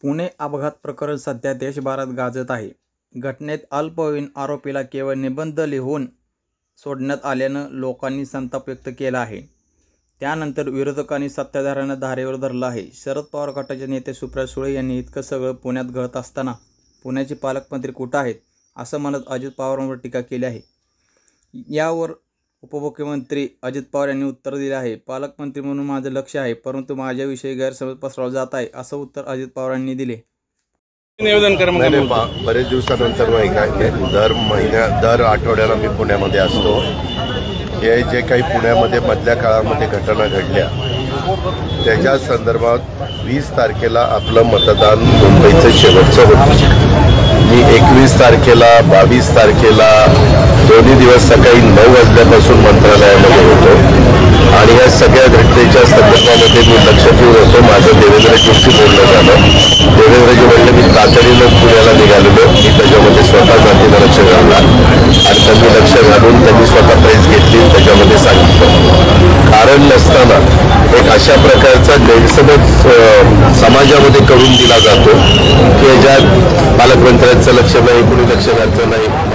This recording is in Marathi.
पुणे अपघात प्रकरण सध्या देशभरात गाजत आहे. घटनेत अल्पवयीन आरोपीला केवळ निबंध लिहून सोडण्यात आल्यानं लोकांनी संताप व्यक्त केला आहे. त्यानंतर विरोधकांनी सत्ताधाऱ्यांना धारेवर धरलं आहे. शरद पवार गटाचे नेते सुप्रिया सुळे यांनी इतकं सगळं पुण्यात घडत असताना पुण्याचे पालकमंत्री कुठं आहेत असं म्हणत अजित पवारांवर टीका केली आहे. यावर उपमुख्यमंत्री अजित पवार यांनी उत्तर दिले आहे. पालकमंत्री म्हणून माझं लक्ष आहे, परंतु माझ्याविषयी गैरसमज पसरवला जात आहे असं उत्तर अजित पवार यांनी दिले. बरेच दिवसानंतर दर आठवड्याला मी पुण्यामध्ये असतो. हे जे काही पुण्यामध्ये मधल्या काळामध्ये घटना घडल्या त्याच्या संदर्भात 20 तारखेला आपलं मतदान मुंबईचं शेवटचं होतं. मी 21 तारखेला 22 तारखेला दोन्ही दिवस सकाळी 9 वाजल्यापासून मंत्रालयामध्ये होतो आणि या सगळ्या घटनेच्या संदर्भामध्ये मी लक्ष ठेवून होतो. माझं देवेंद्रजींशी बोलणं झालं. देवेंद्रजी म्हणले मी तातडीनं पुण्याला निघालेलो. मी त्याच्यामध्ये स्वतः जातीनं लक्ष घालला आणि त्यांनी लक्ष घालून त्यांनी स्वतः प्रेस घेतली. त्याच्यामध्ये सांगितलं कारण नसताना एक अशा प्रकारचा गैरसमज समाजामध्ये करून दिला जातो की ज्यात पालकमंत्र्यांचं लक्ष नाही, कुणी लक्ष घालतं नाही.